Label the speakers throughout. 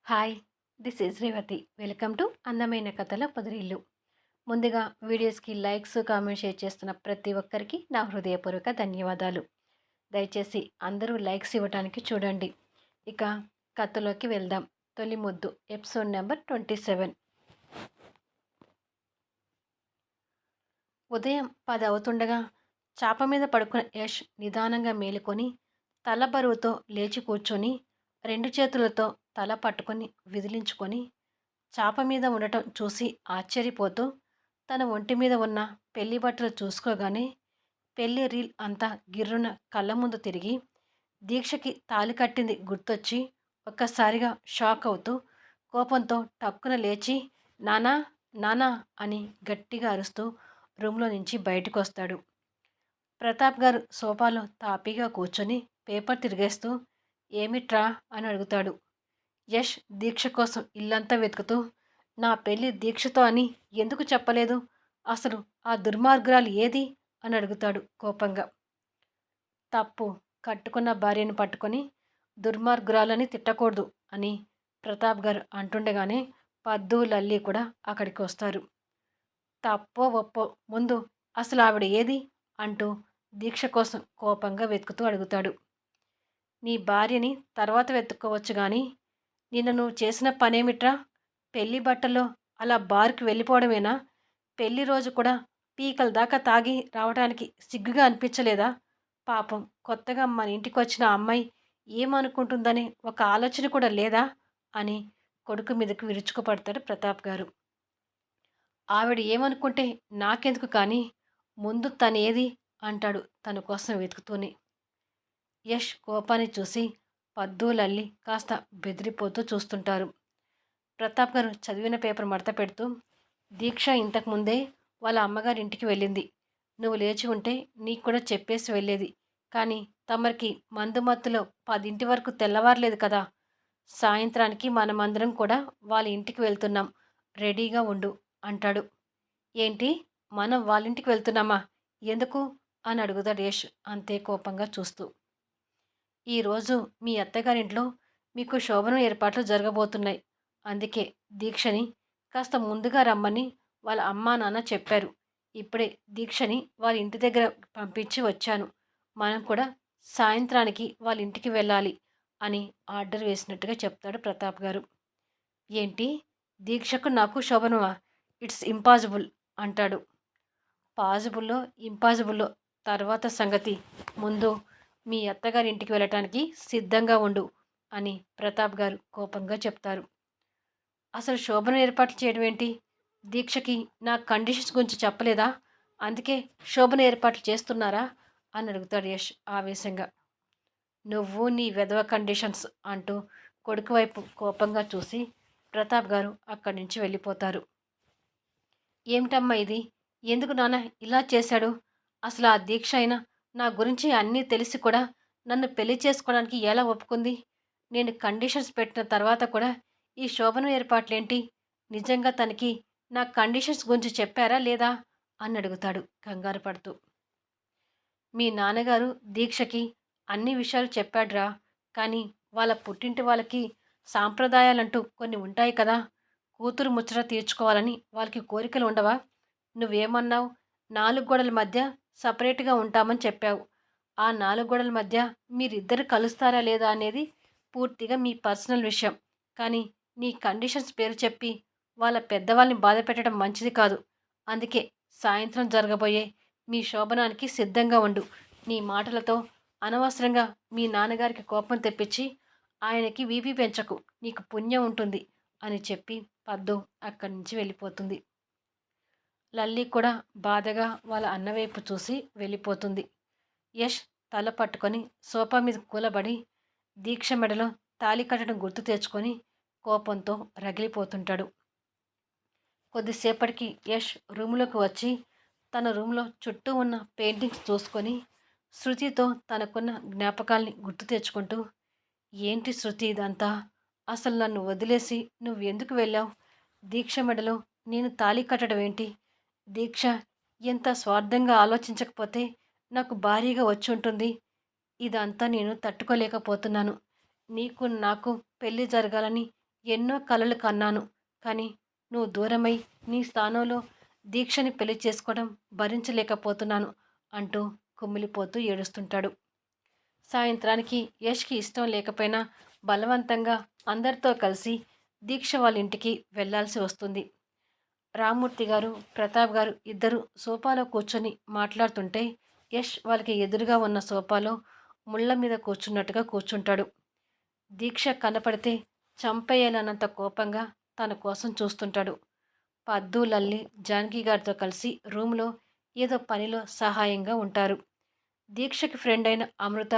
Speaker 1: Hi! This is Revathi. Welcome to అందమైన కథల పొదరిల్లు. ముందుగా వీడియోస్‌కి లైక్స్, కామెంట్స్, షేర్ చేస్తున్న ప్రతి ఒక్కరికి నా హృదయపూర్వక ధన్యవాదాలు. దయచేసి అందరూ లైక్స్ ఇవ్వటానికి చూడండి. ఇక కథలోకి వెళ్దాం. తొలి ముద్దు ఎపిసోడ్ నెంబర్ 27. ఉదయం 10 అవుతుండగా చాప మీద పడుకున్న యష్ నిదానంగా మేలుకొని తల బరువుతో లేచి కూర్చొని 2 చేతులతో తల పట్టుకొని విదిలించుకొని చాప మీద ఉండటం చూసి ఆశ్చర్యపోతూ తన ఒంటి మీద ఉన్న పెళ్లి బట్టలు చూసుకోగానే పెళ్లి రీల్ అంతా గిర్రున కళ్ళ ముందు తిరిగి దీక్షకి తాళి కట్టింది గుర్తొచ్చి ఒక్కసారిగా షాక్ అవుతూ కోపంతో టక్కున లేచి నానా నానా అని గట్టిగా అరుస్తూ రూమ్లో నుంచి బయటకు వస్తాడు. ప్రతాప్ గారు సోఫాలో తాపీగా కూర్చొని పేపర్ తిరిగేస్తూ ఏమిట్రా అని అడుగుతాడు. యష్ దీక్ష కోసం ఇల్లంతా వెతుకుతూ నా పెళ్లి దీక్షతో అని ఎందుకు చెప్పలేదు, అసలు ఆ దుర్మార్గురాలు ఏది అని అడుగుతాడు కోపంగా. తప్పు, కట్టుకున్న భార్యను పట్టుకొని దుర్మార్గురాలని తిట్టకూడదు అని ప్రతాప్ గారు అంటుండగానే పద్దు లల్లి కూడా అక్కడికి వస్తారు. తప్పో ఒప్పో ముందు అసలు ఆవిడ ఏది అంటూ దీక్ష కోసం కోపంగా వెతుకుతూ అడుగుతాడు. నీ భార్యని తర్వాత వెతుక్కోవచ్చు కానీ నిన్న నువ్వు చేసిన పనేమిట్రా? పెళ్లి బట్టల్లో అలా బార్‌కి వెళ్ళిపోవడమేనా? పెళ్లి రోజు కూడా పీకల దాకా తాగి రావడానికి సిగ్గుగా అనిపించలేదా? పాపం కొత్తగా మన ఇంటికొచ్చిన ఆ అమ్మాయి ఏమనుకుంటుందనే ఒక ఆలోచన కూడా లేదా? అని కొడుకు మీదకి విరుచుకుపడతాడు ప్రతాప్ గారు. ఆవిడ ఏమనుకుంటే నాకెందుకు కానీ ముందు తనేది అంటాడు తన కోసం వెతుకుతూనే. యష్ కోపాన్ని చూసి పద్దు లల్లి కాస్త బెదిరిపోతూ చూస్తుంటారు. ప్రతాప్ గారు చదివిన పేపర్ మడత పెడుతూ దీక్ష ఇంతకుముందే వాళ్ళ అమ్మగారి ఇంటికి వెళ్ళింది. నువ్వు లేచి ఉంటే నీకు కూడా చెప్పేసి వెళ్ళేది. కానీ తమరికి మందు మత్తులో 10 వరకు తెల్లవారలేదు కదా. సాయంత్రానికి మనమందరం కూడా వాళ్ళ ఇంటికి వెళ్తున్నాం. రెడీగా ఉండు అంటాడు. ఏంటి, మనం వాళ్ళింటికి వెళ్తున్నామా? ఎందుకు అని అడుగుతాడు యష్ అంతే కోపంగా చూస్తూ. ఈరోజు మీ అత్తగారింట్లో మీకు శోభనం ఏర్పాట్లు జరగబోతున్నాయి. అందుకే దీక్షని కాస్త ముందుగా రమ్మని వాళ్ళ అమ్మా నాన్న చెప్పారు. ఇప్పుడే దీక్షని వాళ్ళ ఇంటి దగ్గర పంపించి వచ్చాను. మనం కూడా సాయంత్రానికి వాళ్ళ ఇంటికి వెళ్ళాలి అని ఆర్డర్ వేసినట్టుగా చెప్తాడు ప్రతాప్ గారు. ఏంటి, దీక్షకు నాకు శోభనమా? ఇట్స్ ఇంపాసిబుల్ అంటాడు. పాజిబుల్లో ఇంపాసిబుల్లో తర్వాత సంగతి. ముందు మీ అత్తగారి ఇంటికి వెళ్ళటానికి సిద్ధంగా ఉండు అని ప్రతాప్ గారు కోపంగా చెప్తారు. అసలు శోభనం ఏర్పాట్లు చేయడం ఏంటి? దీక్షకి నా కండిషన్స్ గురించి చెప్పలేదా? అందుకే శోభన ఏర్పాట్లు చేస్తున్నారా అని అడుగుతాడు యష్ ఆవేశంగా. నువ్వు నీ వెధవ కండిషన్స్ అంటూ కొడుకు వైపు కోపంగా చూసి ప్రతాప్ గారు అక్కడి నుంచి వెళ్ళిపోతారు. ఏమిటమ్మా ఇది? ఎందుకు నాన్న ఇలా చేశాడు? అసలు ఆ దీక్ష అయినా నా గురించి అన్నీ తెలిసి కూడా నన్ను పెళ్లి చేసుకోవడానికి ఎలా ఒప్పుకుంది? నేను కండిషన్స్ పెట్టిన తర్వాత కూడా ఈ శోభనం ఏర్పాట్లేంటి? నిజంగా తనకి నా కండిషన్స్ గురించి చెప్పారా లేదా అని అడుగుతాడు కంగారు పడుతూ. మీ నాన్నగారు దీక్షకి అన్ని విషయాలు చెప్పాడురా. కానీ వాళ్ళ పుట్టింటి వాళ్ళకి సాంప్రదాయాలంటూ కొన్ని ఉంటాయి కదా. కూతురు ముచ్చట తీర్చుకోవాలని వాళ్ళకి కోరికలు ఉండవా? నువ్వేమన్నావు? 4 గోడల మధ్య సపరేట్‌గా ఉంటామని చెప్పావు. ఆ 4 గోడల మధ్య మీరిద్దరు కలుస్తారా లేదా అనేది పూర్తిగా మీ పర్సనల్ విషయం. కానీ నీ కండిషన్స్ పేరు చెప్పి వాళ్ళ పెద్దవాళ్ళని బాధపెట్టడం మంచిది కాదు. అందుకే సాయంత్రం జరగబోయే మీ శోభనానికి సిద్ధంగా ఉండు. నీ మాటలతో అనవసరంగా మీ నాన్నగారికి కోపం తెప్పించి ఆయనకి వీపీ పెంచకు. నీకు పుణ్యం ఉంటుంది అని చెప్పి పద్దు అక్కడి నుంచి వెళ్ళిపోతుంది. లల్లి కూడా బాధగా వాళ్ళ అన్న వైపు చూసి వెళ్ళిపోతుంది. యష్ తల పట్టుకొని సోఫా మీద కూలబడి దీక్ష మెడలో తాళి కట్టడం గుర్తు తెచ్చుకొని కోపంతో రగిలిపోతుంటాడు. కొద్దిసేపటికి యష్ రూములోకి వచ్చి తన రూమ్లో చుట్టూ ఉన్న పెయింటింగ్స్ చూసుకొని శృతితో తనకున్న జ్ఞాపకాల్ని గుర్తు తెచ్చుకుంటూ ఏంటి శృతి ఇదంతా? అసలు నన్ను వదిలేసి నువ్వెందుకు వెళ్ళావు? దీక్ష మెడలో నేను తాళి కట్టడం ఏంటి? దీక్ష ఎంత స్వార్థంగా ఆలోచించకపోతే నాకు భారీగా వచ్చి ఉంటుంది. ఇదంతా నేను తట్టుకోలేకపోతున్నాను. నీకు నాకు పెళ్లి జరగాలని ఎన్నో కలలు కన్నాను. కానీ నువ్వు దూరమై నీ స్థానంలో దీక్షని పెళ్లి చేసుకోవడం భరించలేకపోతున్నాను అంటూ కుమిలిపోతూ ఏడుస్తుంటాడు. సాయంత్రానికి యష్కి ఇష్టం లేకపోయినా బలవంతంగా అందరితో కలిసి దీక్ష వాళ్ళ ఇంటికి వెళ్ళాల్సి వస్తుంది. రామ్మూర్తి గారు, ప్రతాప్ గారు ఇద్దరు సోఫాలో కూర్చొని మాట్లాడుతుంటే యష్ వాళ్ళకి ఎదురుగా ఉన్న సోఫాలో ముళ్ళ మీద కూర్చున్నట్టుగా కూర్చుంటాడు. దీక్ష కనపడితే చంపేయాలన్నంత కోపంగా తన కోసం చూస్తుంటాడు. పద్దు, లల్లి జానకి గారితో కలిసి రూమ్లో ఏదో పనిలో సహాయంగా ఉంటారు. దీక్షకి ఫ్రెండ్ అయిన అమృత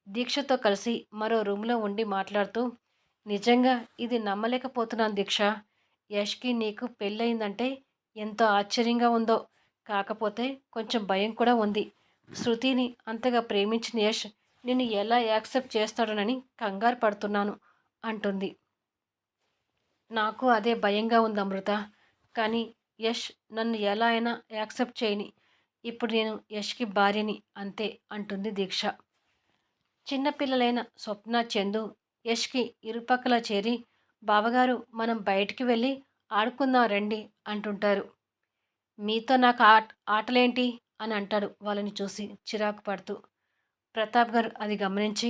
Speaker 1: దీక్షతో కలిసి మరో రూమ్లో ఉండి మాట్లాడుతూ, నిజంగా ఇది నమ్మలేకపోతున్నాను దీక్ష. యష్కి నీకు పెళ్ళయిందంటే ఎంతో ఆశ్చర్యంగా ఉందో. కాకపోతే కొంచెం భయం కూడా ఉంది. శృతిని అంతగా ప్రేమించిన యష్ నిన్ను ఎలా యాక్సెప్ట్ చేస్తాడోనని కంగారు పడుతున్నాను అంటుంది. నాకు అదే భయంగా ఉంది అమృత. కానీ యష్ నన్ను ఎలా అయినా యాక్సెప్ట్ చేయని. ఇప్పుడు నేను యష్కి భార్యని అంతే అంటుంది దీక్ష. చిన్నపిల్లలైన స్వప్న, చందు యష్కి ఇరుపక్కల చేరి బావగారు మనం బయటికి వెళ్ళి ఆడుకుందాం రండి అంటుంటారు. మీతో నాకు ఆటలేంటి అని అంటాడు వాళ్ళని చూసి చిరాకు పడుతూ. ప్రతాప్ గారు అది గమనించి,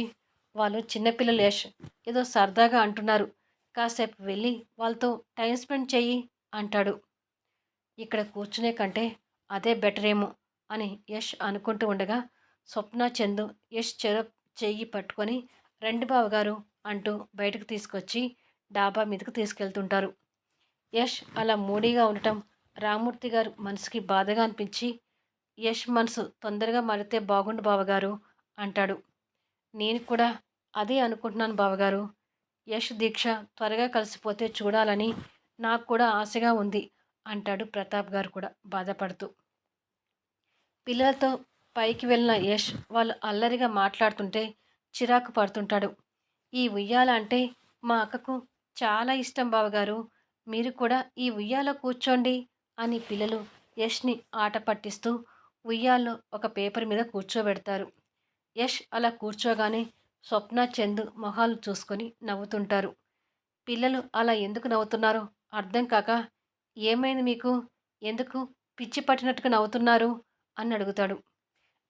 Speaker 1: వాళ్ళు చిన్నపిల్లలు యష్, ఏదో సరదాగా అంటున్నారు, కాసేపు వెళ్ళి వాళ్ళతో టైం స్పెండ్ చెయ్యి అంటాడు. ఇక్కడ కూర్చునే కంటే అదే బెటర్ ఏమో అని యష్ అనుకుంటూ ఉండగా స్వప్న, చందు యష్ చెయ్యి పట్టుకొని రండి బావగారు అంటూ బయటకు తీసుకొచ్చి డాబా మీదకు తీసుకెళ్తుంటారు. యష్ అలా మూడీగా ఉండటం రామ్మూర్తి గారు మనసుకి బాధగా అనిపించి, యష్ మనసు తొందరగా మారితే బాగుండు బావగారు అంటాడు. నేను కూడా అదే అనుకుంటున్నాను బావగారు. యష్ దీక్ష త్వరగా కలిసిపోతే చూడాలని నాకు కూడా ఆశగా ఉంది అంటాడు ప్రతాప్ గారు కూడా బాధపడుతూ. పిల్లలతో పైకి వెళ్ళిన యష్ వాళ్ళు అల్లరిగా మాట్లాడుతుంటే చిరాకు పడుతుంటాడు. ఈ ఉయ్యాల అంటే మా అక్కకు చాలా ఇష్టం బావగారు. మీరు కూడా ఈ ఉయ్యాలో కూర్చోండి అని పిల్లలు యష్ని ఆట పట్టిస్తూ ఉయ్యాల్లో ఒక పేపర్ మీద కూర్చోబెడతారు. యష్ అలా కూర్చోగానే స్వప్న, చందు మొహాలు చూసుకొని నవ్వుతుంటారు. పిల్లలు అలా ఎందుకు నవ్వుతున్నారో అర్థం కాక, ఏమైంది మీకు, ఎందుకు పిచ్చి పట్టినట్టుగా నవ్వుతున్నారు అని అడుగుతాడు.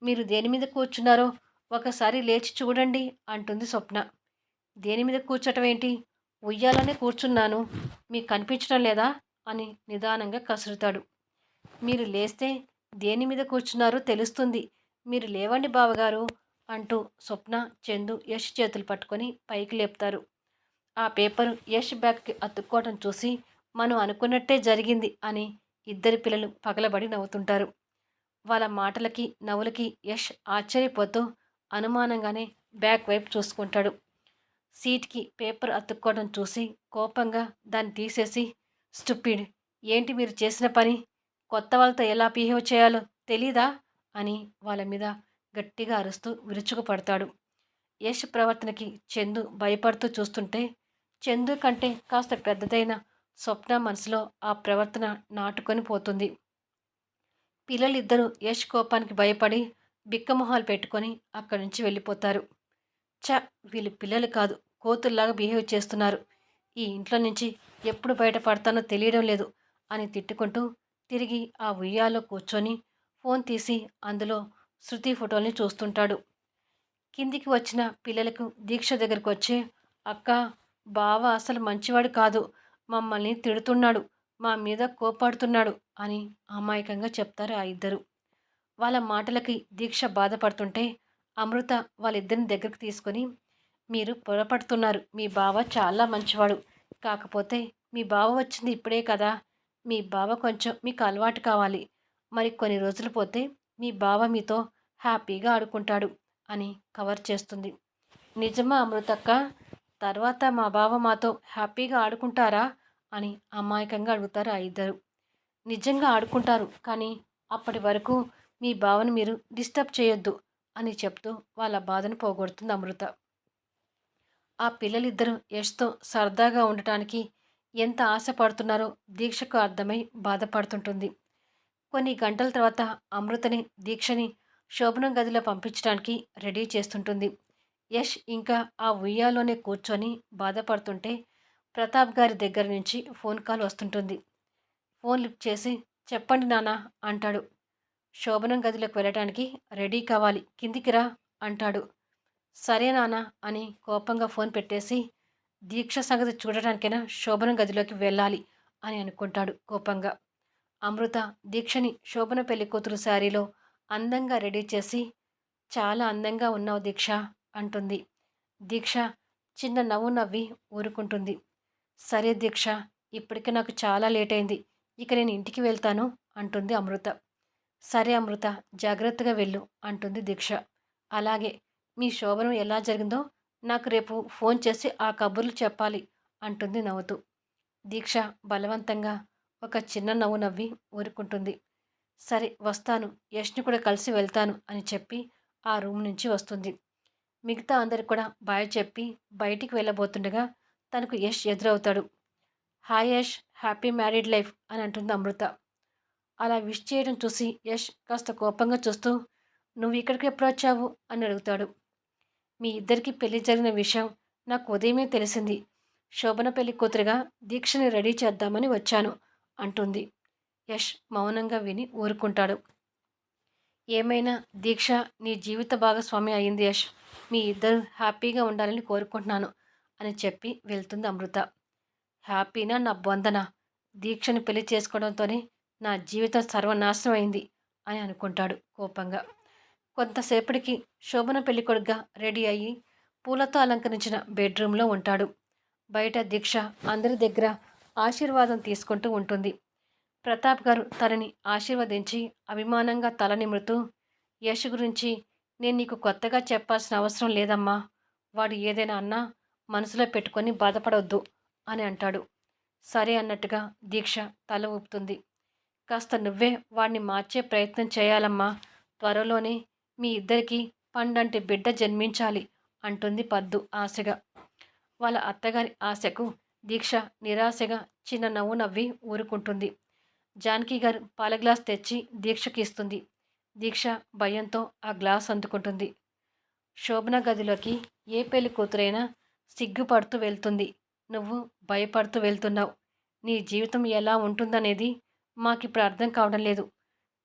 Speaker 1: మీరు దేని మీద కూర్చున్నారో ఒకసారి లేచి చూడండి అంటుంది స్వప్న. దేని మీద కూర్చోటం ఏంటి, ఉయ్యాలనే కూర్చున్నాను, మీకు కనిపించడం లేదా అని నిదానంగా కసురుతాడు. మీరు లేస్తే దేని మీద కూర్చున్నారో తెలుస్తుంది, మీరు లేవండి బావగారు అంటూ స్వప్న, చందు యష్ చేతులు పట్టుకొని పైకి లేపుతారు. ఆ పేపరు యష్ బ్యాగ్కి అతుక్కోవటం చూసి మనం అనుకున్నట్టే జరిగింది అని ఇద్దరి పిల్లలు పగలబడి నవ్వుతుంటారు. వాళ్ళ మాటలకి నవ్వులకి యష్ ఆశ్చర్యపోతూ అనుమానంగానే బ్యాగ్ వైపు చూసుకుంటాడు. సీట్కి పేపర్ అతుక్కోవడం చూసి కోపంగా దాన్ని తీసేసి, స్టూపిడ్, ఏంటి మీరు చేసిన పని, కొత్త వాళ్ళతో ఎలా బిహేవ్ చేయాలో తెలీదా అని వాళ్ళ మీద గట్టిగా అరుస్తూ విరుచుకుపడతాడు. యష్ ప్రవర్తనకి చందు భయపడుతూ చూస్తుంటే చందు కంటే కాస్త పెద్దదైన స్వప్న మనసులో ఆ ప్రవర్తన నాటుకొని పోతుంది. పిల్లలిద్దరూ యష్ కోపానికి భయపడి బిక్కమొహాలు పెట్టుకొని అక్కడి నుంచి వెళ్ళిపోతారు. ఛ, వీళ్ళు పిల్లలు కాదు, కోతుల్లాగా బిహేవ్ చేస్తున్నారు. ఈ ఇంట్లో నుంచి ఎప్పుడు బయటపడతానో తెలియడం లేదు అని తిట్టుకుంటూ తిరిగి ఆ ఉయ్యాలో కూర్చొని ఫోన్ తీసి అందులో శృతి ఫోటోల్ని చూస్తుంటాడు. కిందికి వచ్చిన పిల్లలకు దీక్ష దగ్గరకు వచ్చి, అక్క, బావ అసలు మంచివాడు కాదు, మమ్మల్ని తిడుతున్నాడు, మా మీద కోపాడుతున్నాడు అని అమాయకంగా చెప్తారు ఆ ఇద్దరు. వాళ్ళ మాటలకి దీక్ష బాధపడుతుంటే అమృత వాళ్ళిద్దరిని దగ్గరికి తీసుకొని, మీరు పొరపడుతున్నారు, మీ బావ చాలా మంచివాడు, కాకపోతే మీ బావ వచ్చింది ఇప్పుడే కదా, మీ బావ కొంచెం మీకు అలవాటు కావాలి, మరి కొన్ని రోజులు పోతే మీ బావ మీతో హ్యాపీగా ఆడుకుంటాడు అని కవర్ చేస్తుంది. నిజమా అమృతక్క, తర్వాత మా బావ మాతో హ్యాపీగా ఆడుకుంటారా అని అమాయకంగా అడుగుతారు ఆ ఇద్దరు. నిజంగా ఆడుకుంటారు, కానీ అప్పటి వరకు మీ బావను మీరు డిస్టర్బ్ చేయొద్దు అని చెప్తూ వాళ్ళ బాధను పోగొడుతుంది అమృత. ఆ పిల్లలిద్దరూ యష్తో సరదాగా ఉండటానికి ఎంత ఆశపడుతున్నారో దీక్షకు అర్థమై బాధపడుతుంటుంది. కొన్ని గంటల తర్వాత అమృతని, దీక్షని శోభనం గదిలో పంపించడానికి రెడీ చేస్తుంటుంది. యష్ ఇంకా ఆ ఉయ్యాలోనే కూర్చొని బాధపడుతుంటే ప్రతాప్ గారి దగ్గర నుంచి ఫోన్ కాల్ వస్తుంటుంది. ఫోన్ లిఫ్ట్ చేసి చెప్పండి నాన్న అంటాడు. శోభనం గదిలోకి వెళ్ళటానికి రెడీ కావాలి, కిందికి రా అంటాడు. సరే నాన్న అని కోపంగా ఫోన్ పెట్టేసి దీక్ష సంగతి చూడటానికైనా శోభనం గదిలోకి వెళ్ళాలి అని అనుకుంటాడు కోపంగా. అమృత దీక్షని శోభన పెళ్లి కూతురు శారీలో అందంగా రెడీ చేసి చాలా అందంగా ఉన్నావు దీక్ష అంటుంది. దీక్ష చిన్న నవ్వు నవ్వి ఊరుకుంటుంది. సరే దీక్ష, ఇప్పటికే నాకు చాలా లేట్ అయింది, ఇక నేను ఇంటికి వెళ్తాను అంటుంది అమృత. సరే అమృత, జాగ్రత్తగా వెళ్ళు అంటుంది దీక్ష. అలాగే, మీ శోభనం ఎలా జరిగిందో నాకు రేపు ఫోన్ చేసి ఆ కబుర్లు చెప్పాలి అంటుంది నవ్వుతూ. దీక్ష బలవంతంగా ఒక చిన్న నవ్వు నవ్వి ఊరుకుంటుంది. సరే వస్తాను, యష్ని కూడా కలిసి వెళ్తాను అని చెప్పి ఆ రూమ్ నుంచి వస్తుంది. మిగతా అందరికి కూడా బాయ్ చెప్పి బయటికి వెళ్ళబోతుండగా తనకు యష్ ఎదురవుతాడు. Hi Yash, happy married life అని అంటుంది అమృత. అలా విష్ చేయడం చూసి యష్ కాస్త కోపంగా చూస్తూ నువ్వు ఇక్కడికి ఎప్పుడు వచ్చావు అని అడుగుతాడు. మీ ఇద్దరికి పెళ్లి జరిగిన విషయం నాకు ఉదయమే తెలిసింది. శోభన పెళ్లి కూతురుగా దీక్షని రెడీ చేద్దామని వచ్చాను అంటుంది. యష్ మౌనంగా విని ఊరుకుంటాడు. ఏమైనా దీక్ష నీ జీవిత భాగస్వామి అయింది యష్, మీ ఇద్దరు హ్యాపీగా ఉండాలని కోరుకుంటున్నాను అని చెప్పి వెళ్తుంది అమృత. హ్యాపీనా నా బొందన, దీక్షని పెళ్లి చేసుకోవడంతోనే నా జీవితం సర్వనాశనం అయింది అని అనుకుంటాడు కోపంగా. కొంతసేపటికి శోభన పెళ్ళికొడుగ్గా రెడీ అయ్యి పూలతో అలంకరించిన బెడ్రూమ్లో ఉంటాడు. బయట దీక్ష అందరి దగ్గర ఆశీర్వాదం తీసుకుంటూ ఉంటుంది. ప్రతాప్ గారు తనని ఆశీర్వదించి అభిమానంగా తల నిమురుతూ, యశ్ గురించి నేను నీకు కొత్తగా చెప్పాల్సిన అవసరం లేదమ్మా, వాడు ఏదైనా అన్నా మనసులో పెట్టుకొని బాధపడవద్దు అని అంటాడు. సరే అన్నట్టుగా దీక్ష తల ఊపుతుంది. కాస్త నువ్వే వాడిని మార్చే ప్రయత్నం చేయాలమ్మా, త్వరలోనే మీ ఇద్దరికి పండంటి బిడ్డ జన్మించాలి అంటుంది పద్దు ఆశగా. వాళ్ళ అత్తగారి ఆశకు దీక్ష నిరాశగా చిన్న నవ్వు నవ్వి ఊరుకుంటుంది. జానకి గారు పాల గ్లాస్ తెచ్చి దీక్షకి ఇస్తుంది. దీక్ష భయంతో ఆ గ్లాస్ అందుకుంటుంది. శోభన గదిలోకి ఏ పెళ్లి కూతురైనా సిగ్గుపడుతూ వెళ్తుంది. నువ్వు భయపడుతూ వెళ్తున్నావు. నీ జీవితం ఎలా ఉంటుందనేది మాకిప్పుడు అర్థం కావడం లేదు.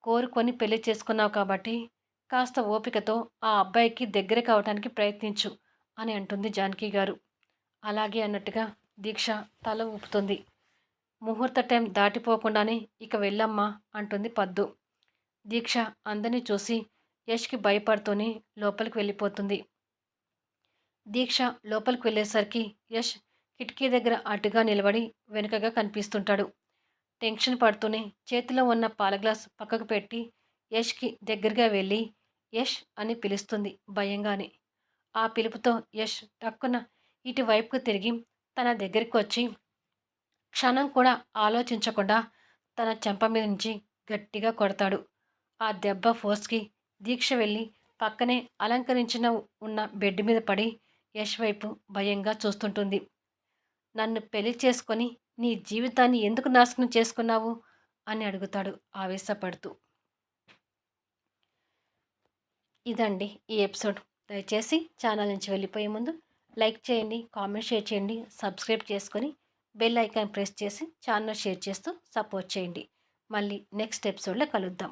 Speaker 1: కోరుకొని పెళ్లి చేసుకున్నావు కాబట్టి కాస్త ఓపికతో ఆ అబ్బాయికి దగ్గర కావడానికి ప్రయత్నించు అని అంటుంది జానకి గారు. అలాగే అన్నట్టుగా దీక్ష తల ఊపుతుంది. ముహూర్త టైం దాటిపోకుండానే ఇక వెళ్ళమ్మా అంటుంది పద్దు. దీక్ష అందరినీ చూసి యష్కి భయపడుతూనే లోపలికి వెళ్ళిపోతుంది. దీక్ష లోపలికి వెళ్ళేసరికి యష్ కిటికీ దగ్గర అడ్డుగా నిలబడి వెనుకగా కనిపిస్తుంటాడు. టెన్షన్ పడుతూనే చేతిలో ఉన్న పాల గ్లాస్ పక్కకు పెట్టి యష్కి దగ్గరగా వెళ్ళి యష్ అని పిలుస్తుంది భయంగానే. ఆ పిలుపుతో యష్ టక్కున ఇటువైపుకు తిరిగి తన దగ్గరికి వచ్చి క్షణం కూడా ఆలోచించకుండా తన చెంప మీద నుంచి గట్టిగా కొడతాడు. ఆ దెబ్బ ఫోర్స్కి దీక్ష వెళ్ళి పక్కనే అలంకరించిన ఉన్న బెడ్ మీద పడి యష్ వైపు భయంగా చూస్తుంటుంది. నన్ను పెళ్లి చేసుకొని నీ జీవితాన్ని ఎందుకు నాశనం చేసుకున్నావు అని అడుగుతాడు ఆవేశపడుతూ. ఇదండి ఈ ఎపిసోడ్. దయచేసి ఛానల్ నుంచి వెళ్ళిపోయే ముందు లైక్ చేయండి, కామెంట్ షేర్ చేయండి, సబ్స్క్రైబ్ చేసుకొని బెల్ ఐకాన్ ప్రెస్ చేసి ఛానల్ షేర్ చేస్తూ సపోర్ట్ చేయండి. మళ్ళీ నెక్స్ట్ ఎపిసోడ్లో కలుద్దాం.